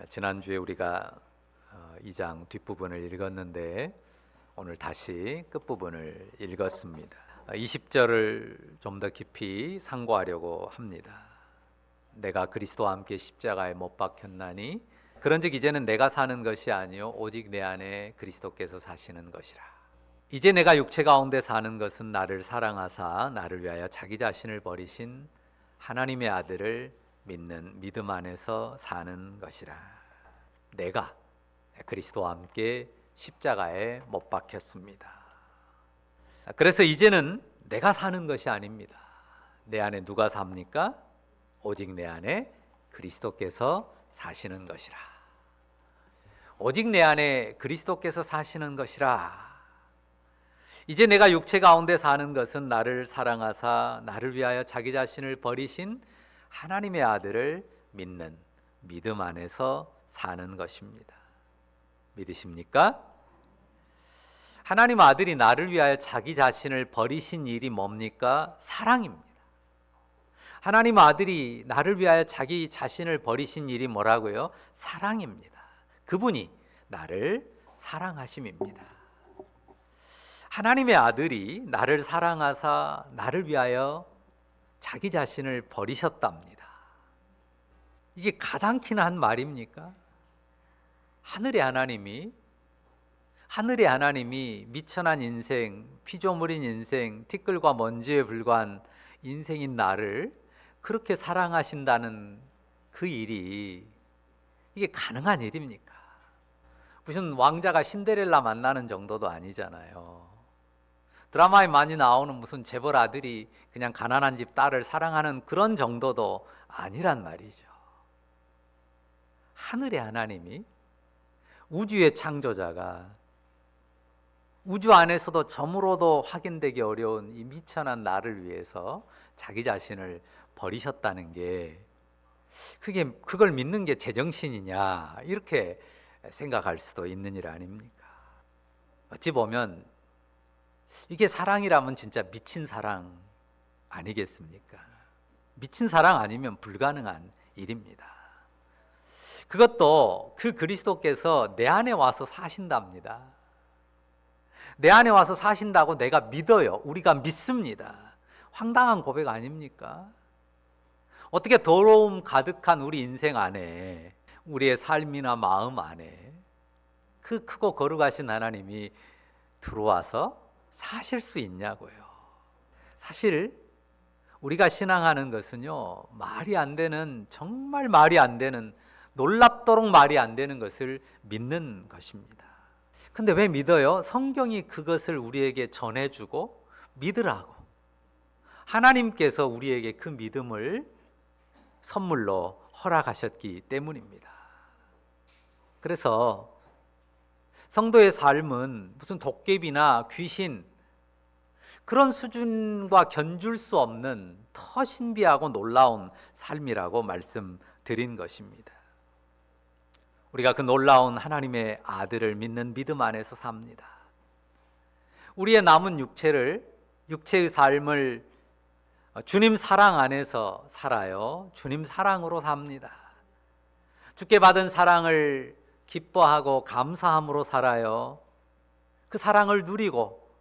지난주에 우리가 2장 뒷부분을 읽었는데 오늘 다시 끝부분을 읽었습니다. 20절을 좀 더 깊이 상고하려고 합니다. 내가 그리스도와 함께 십자가에 못 박혔나니 그런즉 이제는 내가 사는 것이 아니요 오직 내 안에 그리스도께서 사시는 것이라. 이제 내가 육체 가운데 사는 것은 나를 사랑하사 나를 위하여 자기 자신을 버리신 하나님의 아들을 믿는 믿음 안에서 사는 것이라. 내가 그리스도와 함께 십자가에 못 박혔습니다. 그래서 이제는 내가 사는 것이 아닙니다. 내 안에 누가 삽니까? 오직 내 안에 그리스도께서 사시는 것이라. 오직 내 안에 그리스도께서 사시는 것이라. 이제 내가 육체 가운데 사는 것은 나를 사랑하사 나를 위하여 자기 자신을 버리신 하나님의 아들을 믿는 믿음 안에서 사는 것입니다. 믿으십니까? 하나님 아들이 나를 위하여 자기 자신을 버리신 일이 뭡니까? 사랑입니다. 하나님 아들이 나를 위하여 자기 자신을 버리신 일이 뭐라고요? 사랑입니다. 그분이 나를 사랑하심입니다. 하나님의 아들이 나를 사랑하사 나를 위하여 자기 자신을 버리셨답니다. 이게 가당키나 한 말입니까? 하늘의 하나님이 미천한 인생, 피조물인 인생, 티끌과 먼지에 불과한 인생인 나를 그렇게 사랑하신다는 그 일이 이게 가능한 일입니까? 무슨 왕자가 신데렐라 만나는 정도도 아니잖아요. 드라마에 많이 나오는 무슨 재벌 아들이 그냥 가난한 집 딸을 사랑하는 그런 정도도 아니란 말이죠. 하늘의 하나님이, 우주의 창조자가 우주 안에서도 점으로도 확인되기 어려운 이 미천한 나를 위해서 자기 자신을 버리셨다는 게 그걸 믿는 게 제정신이냐 이렇게 생각할 수도 있는 일 아닙니까? 어찌 보면 이게 사랑이라면 진짜 미친 사랑 아니겠습니까? 미친 사랑 아니면 불가능한 일입니다. 그것도 그 그리스도께서 내 안에 와서 사신답니다. 내 안에 와서 사신다고 내가 믿어요. 우리가 믿습니다. 황당한 고백 아닙니까? 어떻게 더러움 가득한 우리 인생 안에, 우리의 삶이나 마음 안에 그 크고 거룩하신 하나님이 들어와서 사실 수 있냐고요. 사실 우리가 신앙하는 것은요, 말이 안 되는, 정말 말이 안 되는, 놀랍도록 말이 안 되는 것을 믿는 것입니다. 근데 왜 믿어요? 성경이 그것을 우리에게 전해주고 믿으라고 하나님께서 우리에게 그 믿음을 선물로 허락하셨기 때문입니다. 그래서 성도의 삶은 무슨 도깨비나 귀신 그런 수준과 견줄 수 없는 더 신비하고 놀라운 삶이라고 말씀드린 것입니다. 우리가 그 놀라운 하나님의 아들을 믿는 믿음 안에서 삽니다. 우리의 남은 육체의 삶을 주님 사랑 안에서 살아요. 주님 사랑으로 삽니다. 주께 받은 사랑을 기뻐하고 감사함으로 살아요. 그 사랑을 누리고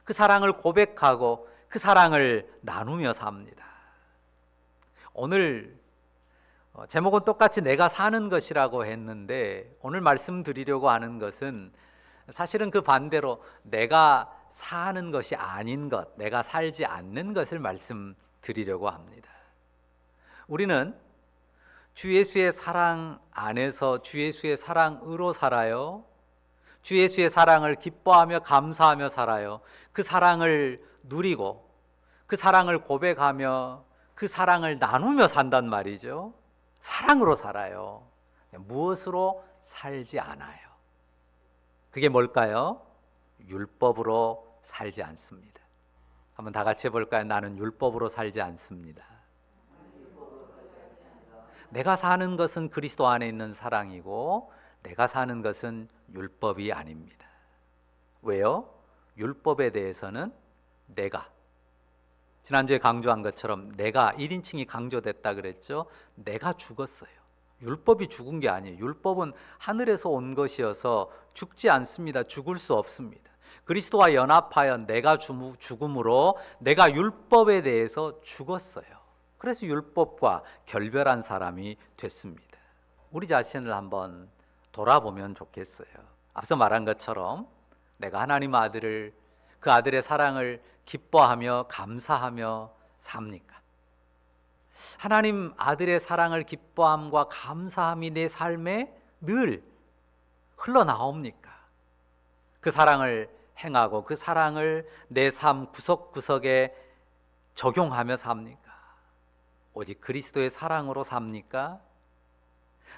그 사랑을 고백하고 그 사랑을 나누며 삽니다. 오늘 제목은 똑같이 내가 사는 것이라고 했는데 오늘 말씀드리려고 하는 것은 사실은 그 반대로 내가 사는 것이 아닌 것, 내가 살지 않는 것을 말씀드리려고 합니다. 우리는 주 예수의 사랑 안에서 주 예수의 사랑으로 살아요. 주 예수의 사랑을 기뻐하며 감사하며 살아요. 그 사랑을 누리고 그 사랑을 고백하며 그 사랑을 나누며 산단 말이죠. 사랑으로 살아요. 무엇으로 살지 않아요. 그게 뭘까요? 율법으로 살지 않습니다. 한번 다 같이 해볼까요? 나는 율법으로 살지 않습니다. 내가 사는 것은 그리스도 안에 있는 사랑이고 내가 사는 것은 율법이 아닙니다. 왜요? 율법에 대해서는 내가, 지난주에 강조한 것처럼 내가 1인칭이 강조됐다 그랬죠. 내가 죽었어요. 율법이 죽은 게 아니에요. 율법은 하늘에서 온 것이어서 죽지 않습니다. 죽을 수 없습니다. 그리스도와 연합하여 내가 죽음으로 내가 율법에 대해서 죽었어요. 그래서 율법과 결별한 사람이 됐습니다. 우리 자신을 한번 돌아보면 좋겠어요. 앞서 말한 것처럼 내가 하나님 아들을, 그 아들의 사랑을 기뻐하며 감사하며 삽니까? 하나님 아들의 사랑을 기뻐함과 감사함이 내 삶에 늘 흘러나옵니까? 그 사랑을 행하고 그 사랑을 내 삶 구석구석에 적용하며 삽니까? 오직 그리스도의 사랑으로 삽니까?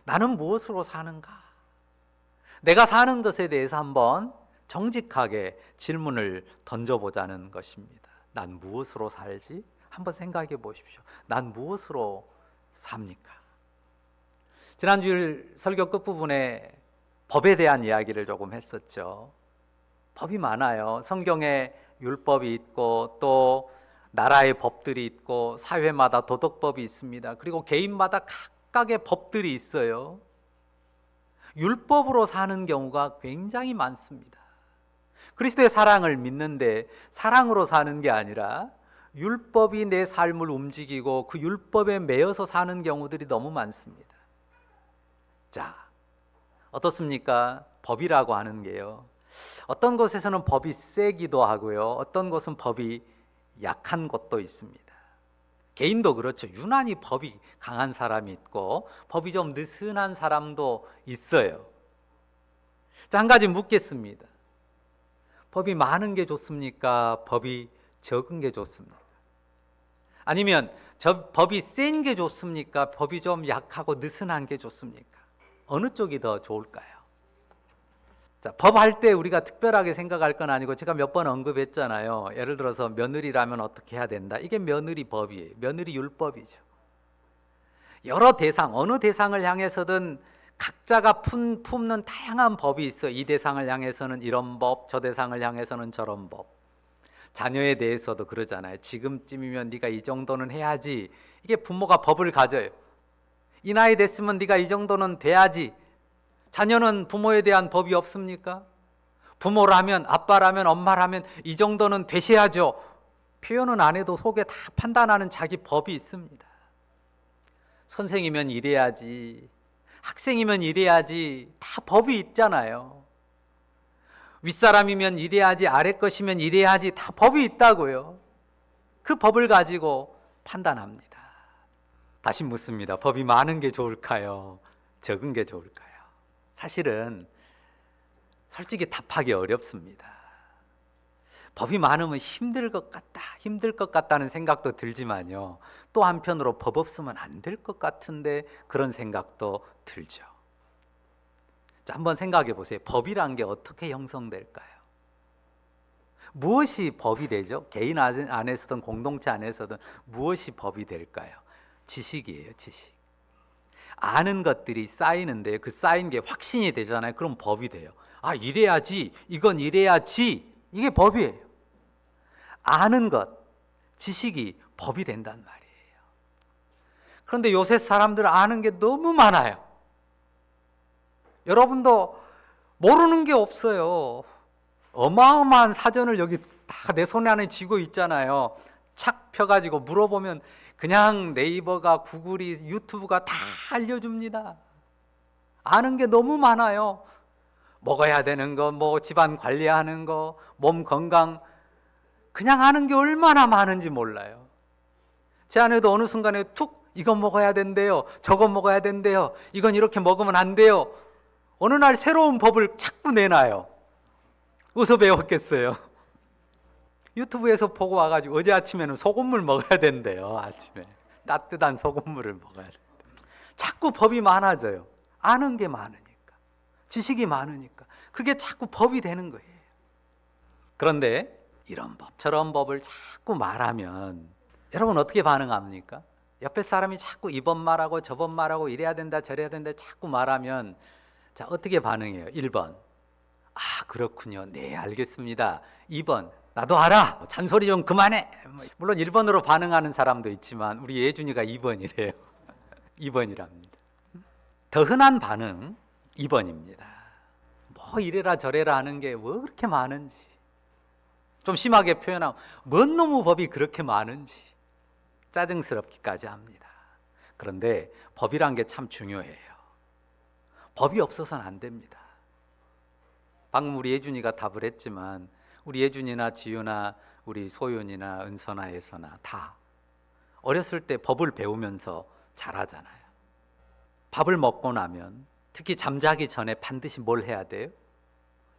나는 무엇으로 사는가? 내가 사는 것에 대해서 한번 정직하게 질문을 던져보자는 것입니다. 난 무엇으로 살지? 한번 생각해 보십시오. 난 무엇으로 삽니까? 지난주 설교 끝부분에 법에 대한 이야기를 조금 했었죠. 법이 많아요. 성경에 율법이 있고 또 나라의 법들이 있고 사회마다 도덕법이 있습니다. 그리고 개인마다 각각의 법들이 있어요. 율법으로 사는 경우가 굉장히 많습니다. 그리스도의 사랑을 믿는데 사랑으로 사는 게 아니라 율법이 내 삶을 움직이고 그 율법에 매여서 사는 경우들이 너무 많습니다. 자, 어떻습니까? 법이라고 하는 게요. 어떤 곳에서는 법이 세기도 하고요. 어떤 곳은 법이 약한 곳도 있습니다. 개인도 그렇죠. 유난히 법이 강한 사람이 있고 법이 좀 느슨한 사람도 있어요. 자, 한 가지 묻겠습니다. 법이 많은 게 좋습니까? 법이 적은 게 좋습니까? 아니면 법이 센 게 좋습니까? 법이 좀 약하고 느슨한 게 좋습니까? 어느 쪽이 더 좋을까요? 자, 법 할 때 우리가 특별하게 생각할 건 아니고 제가 몇 번 언급했잖아요. 예를 들어서 며느리라면 어떻게 해야 된다. 이게 며느리 법이에요. 며느리 율법이죠. 여러 대상, 어느 대상을 향해서든 각자가 품는 다양한 법이 있어요. 이 대상을 향해서는 이런 법, 저 대상을 향해서는 저런 법. 자녀에 대해서도 그러잖아요. 지금쯤이면 네가 이 정도는 해야지. 이게 부모가 법을 가져요. 이 나이 됐으면 네가 이 정도는 돼야지. 자녀는 부모에 대한 법이 없습니까? 부모라면, 아빠라면, 엄마라면 이 정도는 되셔야죠. 표현은 안 해도 속에 다 판단하는 자기 법이 있습니다. 선생이면 이래야지, 학생이면 이래야지, 다 법이 있잖아요. 윗사람이면 이래야지, 아래 것이면 이래야지, 다 법이 있다고요. 그 법을 가지고 판단합니다. 다시 묻습니다. 법이 많은 게 좋을까요? 적은 게 좋을까요? 사실은 솔직히 답하기 어렵습니다. 법이 많으면 힘들 것 같다는 생각도 들지만요. 또 한편으로 법 없으면 안 될 것 같은데 그런 생각도 들죠. 자, 한번 생각해 보세요. 법이란 게 어떻게 형성될까요? 무엇이 법이 되죠? 개인 안에서든 공동체 안에서든 무엇이 법이 될까요? 지식이에요, 지식. 아는 것들이 쌓이는데 그 쌓인 게 확신이 되잖아요. 그럼 법이 돼요. 아, 이래야지, 이건 이래야지. 이게 법이에요. 아는 것, 지식이 법이 된단 말이에요. 그런데 요새 사람들 아는 게 너무 많아요. 여러분도 모르는 게 없어요. 어마어마한 사전을 여기 다 내 손 안에 쥐고 있잖아요. 착 펴가지고 물어보면 그냥 네이버가, 구글이, 유튜브가 다 알려줍니다. 아는 게 너무 많아요. 먹어야 되는 거, 뭐 집안 관리하는 거, 몸 건강, 그냥 아는 게 얼마나 많은지 몰라요. 제 아내도 어느 순간에 툭 이건 먹어야 된대요. 저건 먹어야 된대요. 이건 이렇게 먹으면 안 돼요. 어느 날 새로운 법을 자꾸 내놔요. 어디서 배웠겠어요? 유튜브에서 보고 와가지고 어제 아침에는 소금물 먹어야 된대요. 아침에 따뜻한 소금물을 먹어야 된대요. 자꾸 법이 많아져요. 아는 게 많으니까, 지식이 많으니까 그게 자꾸 법이 되는 거예요. 그런데 이런 법 저런 법을 자꾸 말하면 여러분 어떻게 반응합니까? 옆에 사람이 자꾸 이번 말하고 저번 말하고 이래야 된다 저래야 된다 자꾸 말하면 자, 어떻게 반응해요? 1번 아, 그렇군요. 네, 알겠습니다. 2번 나도 알아. 잔소리 좀 그만해. 물론 1번으로 반응하는 사람도 있지만 우리 예준이가 2번이래요. 2번이랍니다. 더 흔한 반응 2번입니다. 뭐 이래라 저래라 하는 게 왜 그렇게 많은지, 좀 심하게 표현하면 뭔 놈의 법이 그렇게 많은지 짜증스럽기까지 합니다. 그런데 법이란 게 참 중요해요. 법이 없어서는 안 됩니다. 방금 우리 예준이가 답을 했지만 우리 예준이나 지유나 우리 소윤이나 은서나 예서나 다 어렸을 때 법을 배우면서 자라잖아요. 밥을 먹고 나면 특히 잠자기 전에 반드시 뭘 해야 돼요?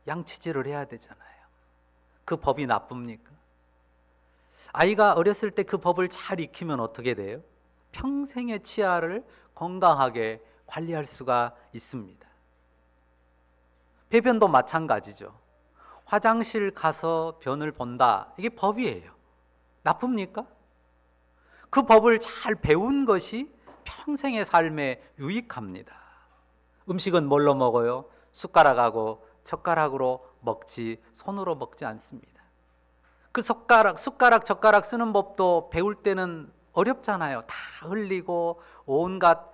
양치질을 해야 되잖아요. 그 법이 나쁩니까? 아이가 어렸을 때 그 법을 잘 익히면 어떻게 돼요? 평생의 치아를 건강하게 관리할 수가 있습니다. 배변도 마찬가지죠. 화장실 가서 변을 본다. 이게 법이에요. 나쁩니까? 그 법을 잘 배운 것이 평생의 삶에 유익합니다. 음식은 뭘로 먹어요? 숟가락하고 젓가락으로 먹지 손으로 먹지 않습니다. 그 숟가락, 젓가락 쓰는 법도 배울 때는 어렵잖아요. 다 흘리고 온갖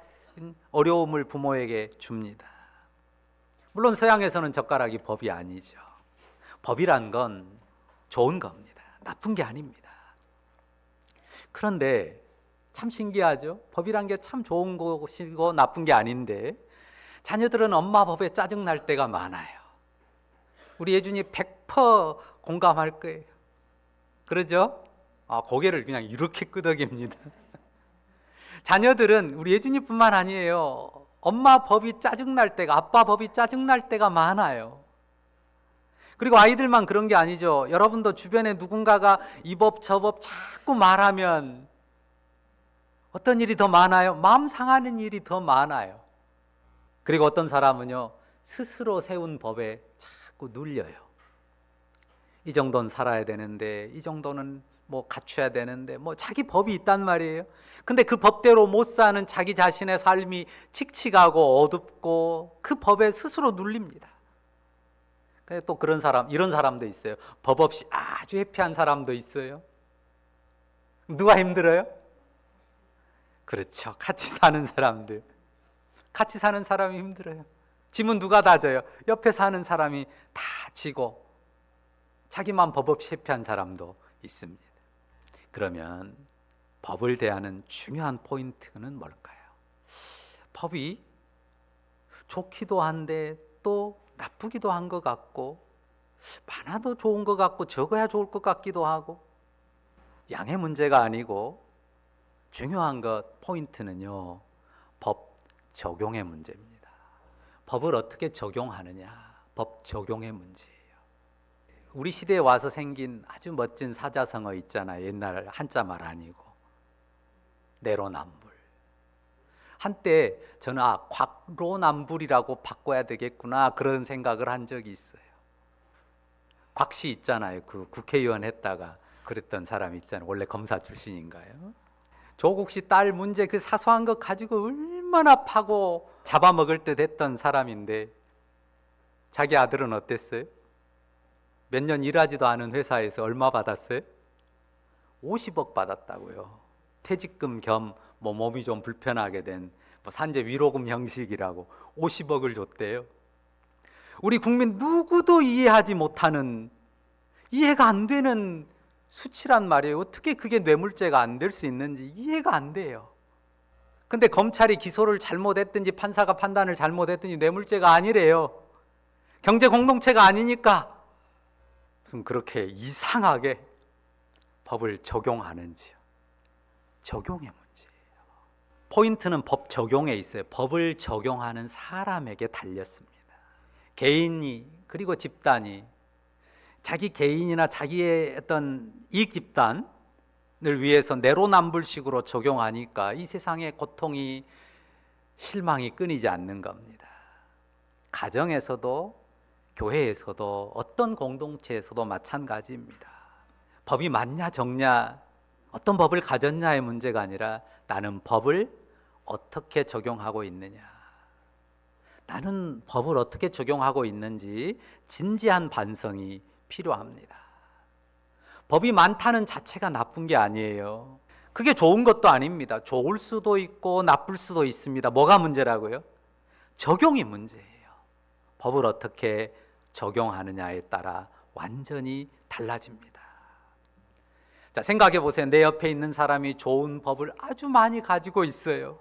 어려움을 부모에게 줍니다. 물론 서양에서는 젓가락이 법이 아니죠. 법이란 건 좋은 겁니다. 나쁜 게 아닙니다. 그런데 참 신기하죠? 법이란 게 참 좋은 것이고 나쁜 게 아닌데 자녀들은 엄마 법에 짜증날 때가 많아요. 우리 예준이 100% 공감할 거예요. 그러죠? 고개를 그냥 이렇게 끄덕입니다. 자녀들은 우리 예준이뿐만 아니에요. 엄마 법이 짜증날 때가, 아빠 법이 짜증날 때가 많아요. 그리고 아이들만 그런 게 아니죠. 여러분도 주변에 누군가가 이 법 저 법 자꾸 말하면 어떤 일이 더 많아요? 마음 상하는 일이 더 많아요. 그리고 어떤 사람은요, 스스로 세운 법에 자꾸 눌려요. 이 정도는 살아야 되는데, 이 정도는 뭐 갖춰야 되는데, 뭐 자기 법이 있단 말이에요. 근데 그 법대로 못 사는 자기 자신의 삶이 칙칙하고 어둡고 그 법에 스스로 눌립니다. 근데 또 그런 사람, 이런 사람도 있어요. 법 없이 아주 해피한 사람도 있어요. 누가 힘들어요? 그렇죠. 같이 사는 사람들. 같이 사는 사람이 힘들어요. 짐은 누가 다 져요? 옆에 사는 사람이 다 지고 자기만 법 없이 해피한 사람도 있습니다. 그러면 법을 대하는 중요한 포인트는 뭘까요? 법이 좋기도 한데 또 나쁘기도 한 것 같고 많아도 좋은 것 같고 적어야 좋을 것 같기도 하고 양의 문제가 아니고 중요한 것 포인트는요, 법 적용의 문제입니다. 법을 어떻게 적용하느냐, 법 적용의 문제예요. 우리 시대에 와서 생긴 아주 멋진 사자성어 있잖아요. 옛날 한자말 아니고 내로남불. 한때 저는 곽로남불이라고 바꿔야 되겠구나 그런 생각을 한 적이 있어요. 곽씨 있잖아요. 그 국회의원 했다가 그랬던 사람 있잖아요. 원래 검사 출신인가요? 조국 씨 딸 문제 그 사소한 것 가지고 얼마나 파고 잡아먹을 듯 했던 사람인데 자기 아들은 어땠어요? 몇 년 일하지도 않은 회사에서 얼마 받았어요? 50억 받았다고요. 퇴직금 겸 몸이 좀 불편하게 된 산재 위로금 형식이라고 50억을 줬대요. 우리 국민 누구도 이해하지 못하는, 이해가 안 되는 수치란 말이에요. 어떻게 그게 뇌물죄가 안 될 수 있는지 이해가 안 돼요. 근데 검찰이 기소를 잘못했든지 판사가 판단을 잘못했든지 뇌물죄가 아니래요. 경제 공동체가 아니니까. 무슨 그렇게 이상하게 법을 적용하는지요. 적용의 문제예요. 포인트는 법 적용에 있어요. 법을 적용하는 사람에게 달렸습니다. 개인이 그리고 집단이 자기 개인이나 자기의 어떤 이익 집단을 위해서 내로남불식으로 적용하니까 이 세상의 고통이, 실망이 끊이지 않는 겁니다. 가정에서도 교회에서도 어떤 공동체에서도 마찬가지입니다. 법이 맞냐 적냐, 어떤 법을 가졌냐의 문제가 아니라 나는 법을 어떻게 적용하고 있느냐, 나는 법을 어떻게 적용하고 있는지 진지한 반성이 필요합니다. 법이 많다는 자체가 나쁜 게 아니에요. 그게 좋은 것도 아닙니다. 좋을 수도 있고 나쁠 수도 있습니다. 뭐가 문제라고요? 적용이 문제예요. 법을 어떻게 적용하느냐에 따라 완전히 달라집니다. 자, 생각해 보세요. 내 옆에 있는 사람이 좋은 법을 아주 많이 가지고 있어요.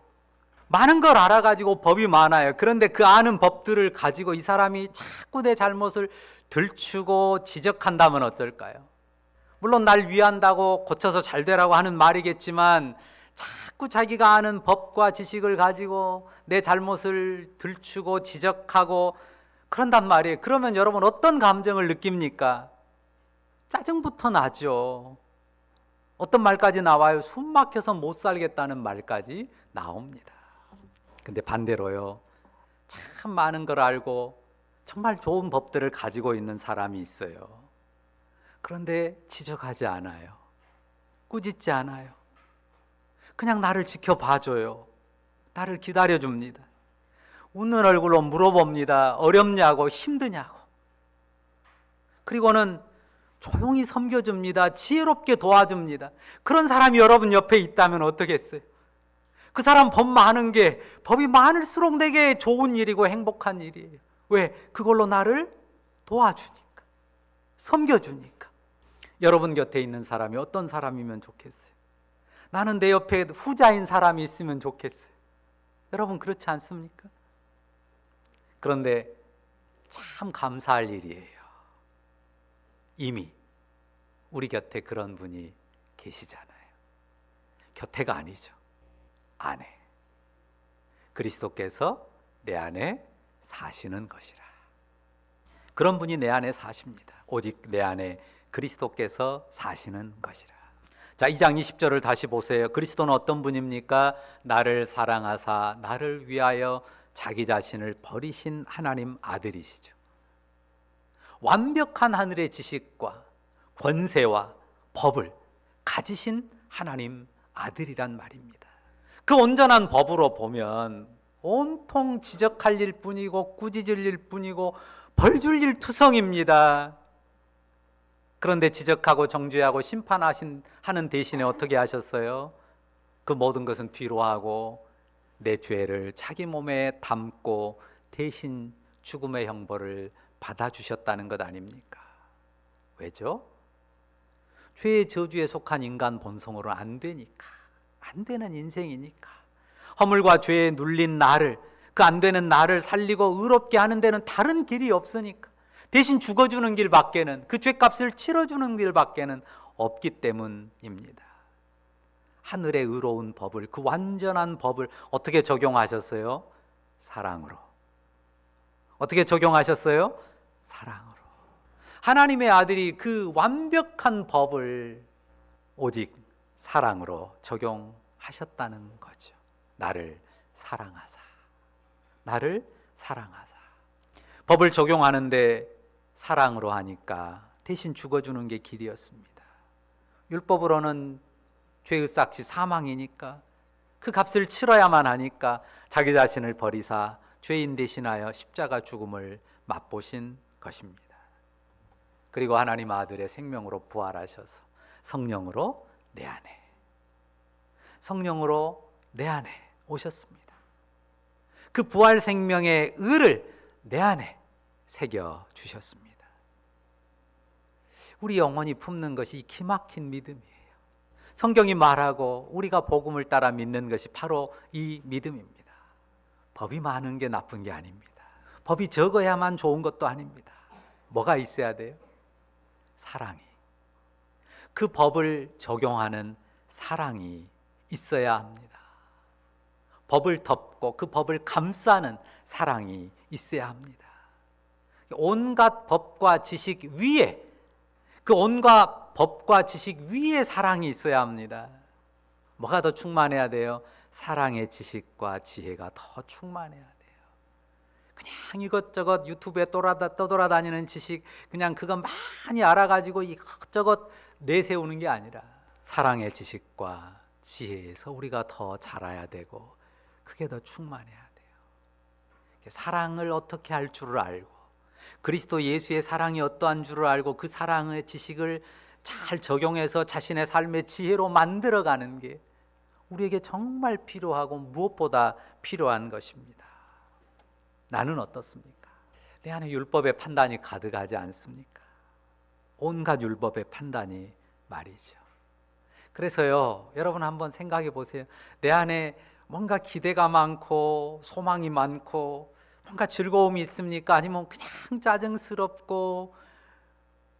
많은 걸 알아가지고 법이 많아요. 그런데 그 아는 법들을 가지고 이 사람이 자꾸 내 잘못을 들추고 지적한다면 어떨까요? 물론 날 위한다고 고쳐서 잘 되라고 하는 말이겠지만 자꾸 자기가 아는 법과 지식을 가지고 내 잘못을 들추고 지적하고 그런단 말이에요. 그러면 여러분 어떤 감정을 느낍니까? 짜증부터 나죠. 어떤 말까지 나와요? 숨 막혀서 못 살겠다는 말까지 나옵니다. 근데 반대로요, 참 많은 걸 알고 정말 좋은 법들을 가지고 있는 사람이 있어요. 그런데 지적하지 않아요. 꾸짖지 않아요. 그냥 나를 지켜봐줘요. 나를 기다려줍니다. 웃는 얼굴로 물어봅니다. 어렵냐고, 힘드냐고. 그리고는 조용히 섬겨줍니다. 지혜롭게 도와줍니다. 그런 사람이 여러분 옆에 있다면 어떻겠어요? 그 사람 법 많은 게, 법이 많을수록 내게 좋은 일이고 행복한 일이에요. 왜? 그걸로 나를 도와주니까, 섬겨주니까. 여러분 곁에 있는 사람이 어떤 사람이면 좋겠어요? 나는 내 옆에 후자인 사람이 있으면 좋겠어요. 여러분 그렇지 않습니까? 그런데 참 감사할 일이에요. 이미 우리 곁에 그런 분이 계시잖아요. 곁에가 아니죠. 안에. 그리스도께서 내 안에 사시는 것이라. 그런 분이 내 안에 사십니다. 오직 내 안에 그리스도께서 사시는 것이라. 자, 2장 20절을 다시 보세요. 그리스도는 어떤 분입니까? 나를 사랑하사 나를 위하여 자기 자신을 버리신 하나님 아들이시죠. 완벽한 하늘의 지식과 권세와 법을 가지신 하나님 아들이란 말입니다. 그 온전한 법으로 보면 온통 지적할 일 뿐이고 꾸짖을 일 뿐이고 벌줄 일 투성입니다. 그런데 지적하고 정죄하고 심판하는 대신에 어떻게 하셨어요? 그 모든 것은 뒤로 하고 내 죄를 자기 몸에 담고 대신 죽음의 형벌을 받아주셨다는 것 아닙니까? 왜죠? 죄의 저주에 속한 인간 본성으로는 안 되니까. 안 되는 인생이니까. 허물과 죄에 눌린 나를, 그 안 되는 나를 살리고 의롭게 하는 데는 다른 길이 없으니까. 대신 죽어주는 길밖에는, 그 죄값을 치러주는 길밖에는 없기 때문입니다. 하늘의 의로운 법을, 그 완전한 법을 어떻게 적용하셨어요? 사랑으로. 어떻게 적용하셨어요? 사랑으로. 하나님의 아들이 그 완벽한 법을 오직 사랑으로 적용하셨다는 거죠. 나를 사랑하사. 나를 사랑하사. 법을 적용하는데 사랑으로 하니까 대신 죽어주는 게 길이었습니다. 율법으로는 죄의 삭시 사망이니까 그 값을 치러야만 하니까 자기 자신을 버리사 죄인 대신하여 십자가 죽음을 맛보신 것입니다. 그리고 하나님 아들의 생명으로 부활하셔서 성령으로 내 안에, 성령으로 내 안에 오셨습니다. 그 부활 생명의 의를 내 안에 새겨 주셨습니다. 우리 영혼이 품는 것이 기막힌 믿음이에요. 성경이 말하고 우리가 복음을 따라 믿는 것이 바로 이 믿음입니다. 법이 많은 게 나쁜 게 아닙니다. 법이 적어야만 좋은 것도 아닙니다. 뭐가 있어야 돼요? 사랑이. 그 법을 적용하는 사랑이 있어야 합니다. 법을 덮고 그 법을 감싸는 사랑이 있어야 합니다. 온갖 법과 지식 위에, 그 온갖 법과 지식 위에 사랑이 있어야 합니다. 뭐가 더 충만해야 돼요? 사랑의 지식과 지혜가 더 충만해야 돼요. 그냥 이것저것 유튜브에 떠돌아다니는 지식, 그냥 그거 많이 알아가지고 이것저것 내세우는 게 아니라 사랑의 지식과 지혜에서 우리가 더 자라야 되고 그게 더 충만해야 돼요. 사랑을 어떻게 할 줄을 알고 그리스도 예수의 사랑이 어떠한 줄을 알고 그 사랑의 지식을 잘 적용해서 자신의 삶의 지혜로 만들어가는 게 우리에게 정말 필요하고 무엇보다 필요한 것입니다. 나는 어떻습니까? 내 안에 율법의 판단이 가득하지 않습니까? 온갖 율법의 판단이 말이죠. 그래서요, 여러분 한번 생각해 보세요. 내 안에 뭔가 기대가 많고 소망이 많고 뭔가 즐거움이 있습니까? 아니면 그냥 짜증스럽고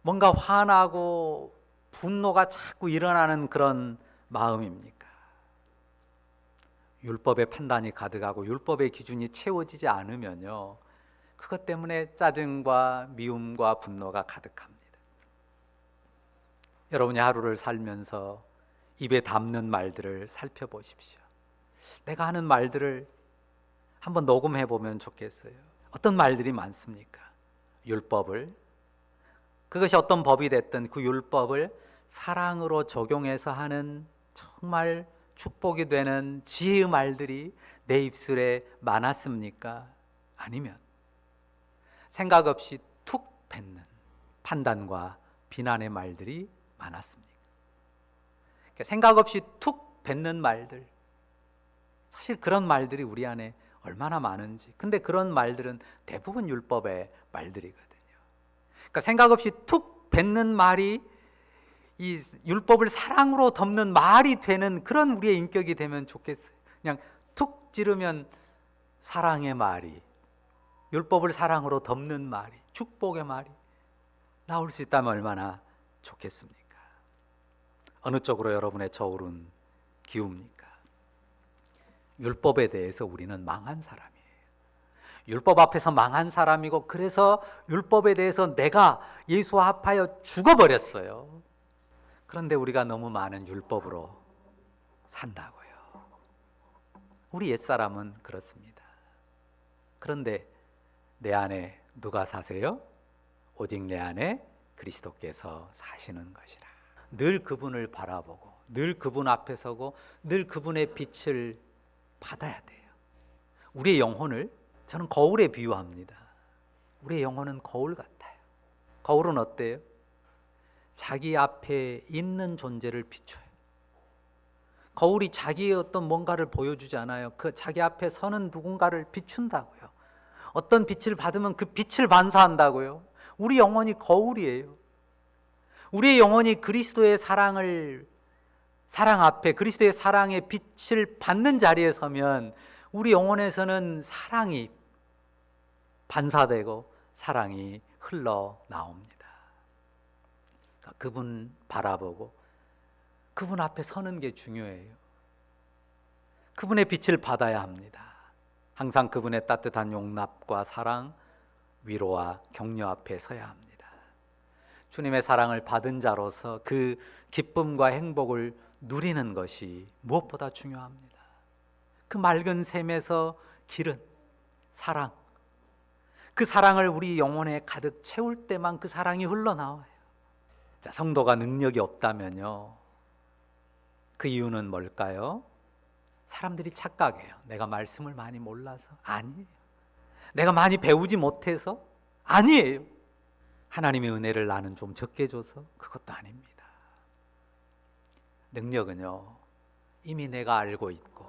뭔가 화나고 분노가 자꾸 일어나는 그런 마음입니까? 율법의 판단이 가득하고 율법의 기준이 채워지지 않으면요, 그것 때문에 짜증과 미움과 분노가 가득합니다. 여러분이 하루를 살면서 입에 담는 말들을 살펴보십시오. 내가 하는 말들을 한번 녹음해 보면 좋겠어요. 어떤 말들이 많습니까? 율법을, 그것이 어떤 법이 됐든 그 율법을 사랑으로 적용해서 하는 정말 축복이 되는 지혜의 말들이 내 입술에 많았습니까? 아니면 생각 없이 툭 뱉는 판단과 비난의 말들이 많았습니까? 생각 없이 툭 뱉는 말들, 사실 그런 말들이 우리 안에 얼마나 많은지. 근데 그런 말들은 대부분 율법의 말들이거든요. 그러니까 생각 없이 툭 뱉는 말이 이 율법을 사랑으로 덮는 말이 되는 그런 우리의 인격이 되면 좋겠어요. 그냥 툭 찌르면 사랑의 말이, 율법을 사랑으로 덮는 말이, 축복의 말이 나올 수 있다면 얼마나 좋겠습니까? 어느 쪽으로 여러분의 저울은 기웁니까? 율법에 대해서 우리는 망한 사람이에요. 율법 앞에서 망한 사람이고, 그래서 율법에 대해서 내가 예수와 합하여 죽어버렸어요. 그런데 우리가 너무 많은 율법으로 산다고요. 우리 옛사람은 그렇습니다. 그런데 내 안에 누가 사세요? 오직 내 안에 그리스도께서 사시는 것이라. 늘 그분을 바라보고 늘 그분 앞에 서고 늘 그분의 빛을 받아야 돼요. 우리의 영혼을 저는 거울에 비유합니다. 우리의 영혼은 거울 같아요. 거울은 어때요? 자기 앞에 있는 존재를 비춰요. 거울이 자기의 어떤 뭔가를 보여주지 않아요. 그 자기 앞에 서는 누군가를 비춘다고요. 어떤 빛을 받으면 그 빛을 반사한다고요. 우리 영혼이 거울이에요. 우리의 영혼이 그리스도의 사랑 앞에 그리스도의 사랑의 빛을 받는 자리에 서면 우리 영혼에서는 사랑이 반사되고 사랑이 흘러나옵니다. 그분 바라보고 그분 앞에 서는 게 중요해요. 그분의 빛을 받아야 합니다. 항상 그분의 따뜻한 용납과 사랑, 위로와 격려 앞에 서야 합니다. 주님의 사랑을 받은 자로서 그 기쁨과 행복을 누리는 것이 무엇보다 중요합니다. 그 맑은 샘에서 기른 사랑, 그 사랑을 우리 영혼에 가득 채울 때만 그 사랑이 흘러나와요. 자, 성도가 능력이 없다면요, 그 이유는 뭘까요? 사람들이 착각해요. 내가 말씀을 많이 몰라서? 아니에요. 내가 많이 배우지 못해서? 아니에요. 하나님의 은혜를 나는 좀 적게 줘서? 그것도 아닙니다. 능력은요, 이미 내가 알고 있고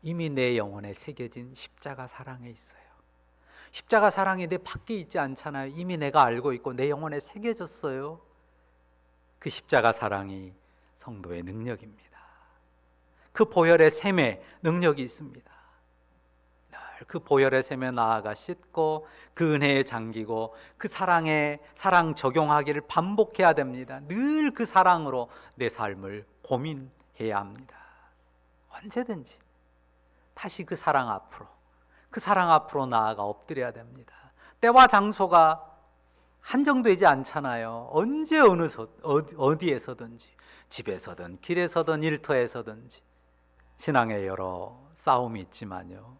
이미 내 영혼에 새겨진 십자가 사랑에 있어요. 십자가 사랑이 내 밖에 있지 않잖아요. 이미 내가 알고 있고 내 영혼에 새겨졌어요. 그 십자가 사랑이 성도의 능력입니다. 그 보혈의 샘에 능력이 있습니다. 늘 그 보혈의 샘에 나아가 씻고 그 은혜에 잠기고 그 사랑 적용하기를 반복해야 됩니다. 늘 그 사랑으로 내 삶을 고민해야 합니다. 언제든지 다시 그 사랑 앞으로 나아가 엎드려야 됩니다. 때와 장소가 한정되지 않잖아요. 언제 어디에서든지, 집에서든 길에서든 일터에서든지. 신앙에 여러 싸움이 있지만요,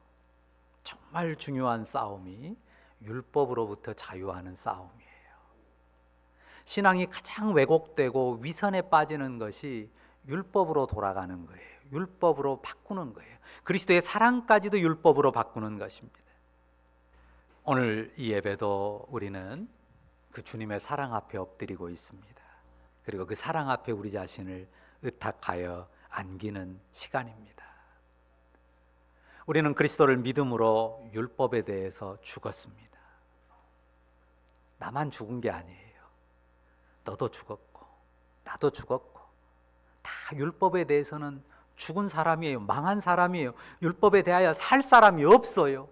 정말 중요한 싸움이 율법으로부터 자유하는 싸움이에요. 신앙이 가장 왜곡되고 위선에 빠지는 것이 율법으로 돌아가는 거예요. 율법으로 바꾸는 거예요. 그리스도의 사랑까지도 율법으로 바꾸는 것입니다. 오늘 이 예배도 우리는 그 주님의 사랑 앞에 엎드리고 있습니다. 그리고 그 사랑 앞에 우리 자신을 의탁하여 안기는 시간입니다. 우리는 그리스도를 믿음으로 율법에 대해서 죽었습니다. 나만 죽은 게 아니에요. 너도 죽었고 나도 죽었고 다 율법에 대해서는 죽은 사람이에요. 망한 사람이에요. 율법에 대하여 살 사람이 없어요.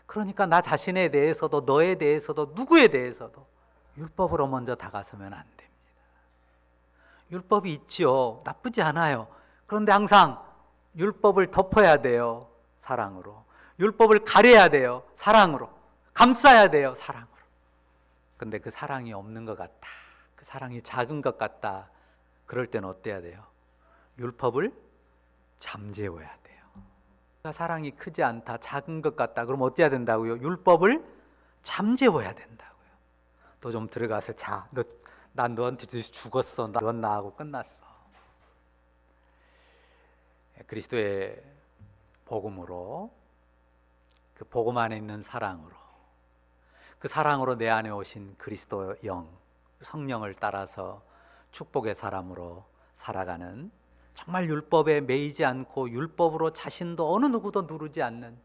그러니까 나 자신에 대해서도 너에 대해서도 누구에 대해서도 율법으로 먼저 다가서면 안 됩니다. 율법이 있지요. 나쁘지 않아요. 그런데 항상 율법을 덮어야 돼요. 사랑으로. 율법을 가려야 돼요. 사랑으로. 감싸야 돼요. 사랑으로. 근데 그 사랑이 없는 것 같다. 그 사랑이 작은 것 같다. 그럴 때는 어때야 돼요? 율법을 잠재워야 돼요. 사랑이 크지 않다, 작은 것 같다. 그럼 어때야 된다고요? 율법을 잠재워야 된다고요. 너 좀 들어가서 자. 난 너한테 죽었어. 넌 나하고 끝났어. 그리스도의 복음으로, 그 복음 안에 있는 사랑으로, 그 사랑으로 내 안에 오신 그리스도 영, 성령을 따라서 축복의 사람으로 살아가는, 정말 율법에 매이지 않고 율법으로 자신도 어느 누구도 누르지 않는,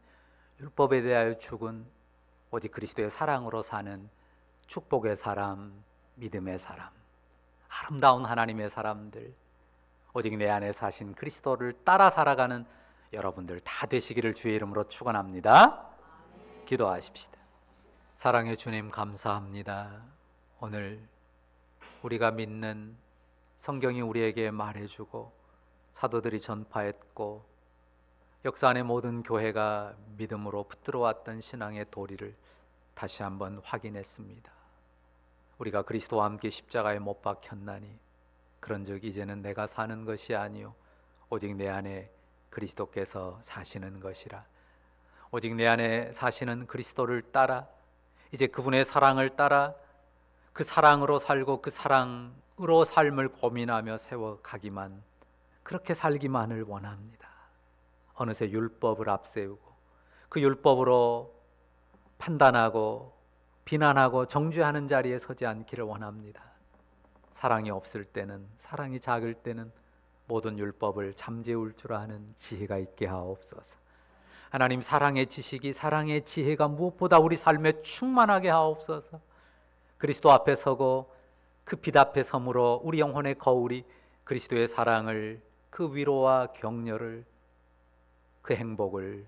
율법에 대하여 죽은 오직 그리스도의 사랑으로 사는 축복의 사람, 믿음의 사람, 아름다운 하나님의 사람들, 오직 내 안에 사신 그리스도를 따라 살아가는 여러분들 다 되시기를 주의 이름으로 축원합니다. 기도하십시다. 사랑의 주님, 감사합니다. 오늘 우리가 믿는 성경이 우리에게 말해주고 사도들이 전파했고 역사 안의 모든 교회가 믿음으로 붙들어왔던 신앙의 도리를 다시 한번 확인했습니다. 우리가 그리스도와 함께 십자가에 못 박혔나니 그런즉 이제는 내가 사는 것이 아니요 오직 내 안에 그리스도께서 사시는 것이라. 오직 내 안에 사시는 그리스도를 따라 이제 그분의 사랑을 따라 그 사랑으로 살고 그 사랑으로 삶을 고민하며 세워가기만, 그렇게 살기만을 원합니다. 어느새 율법을 앞세우고 그 율법으로 판단하고 비난하고 정죄하는 자리에 서지 않기를 원합니다. 사랑이 없을 때는, 사랑이 작을 때는 모든 율법을 잠재울 줄 아는 지혜가 있게 하옵소서. 하나님, 사랑의 지식이, 사랑의 지혜가 무엇보다 우리 삶에 충만하게 하옵소서. 그리스도 앞에 서고 그 빛 앞에 섬으로 우리 영혼의 거울이 그리스도의 사랑을, 그 위로와 격려를, 그 행복을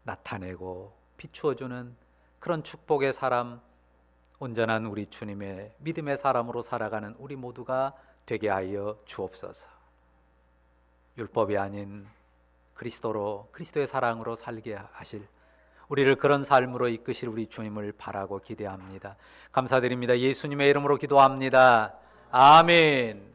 나타내고 비추어주는 그런 축복의 사람, 온전한 우리 주님의 믿음의 사람으로 살아가는 우리 모두가 되게 하여 주옵소서. 율법이 아닌 그리스도로, 그리스도의 사랑으로 살게 하실, 우리를 그런 삶으로 이끄실 우리 주님을 바라고 기대합니다. 감사드립니다. 예수님의 이름으로 기도합니다. 아멘.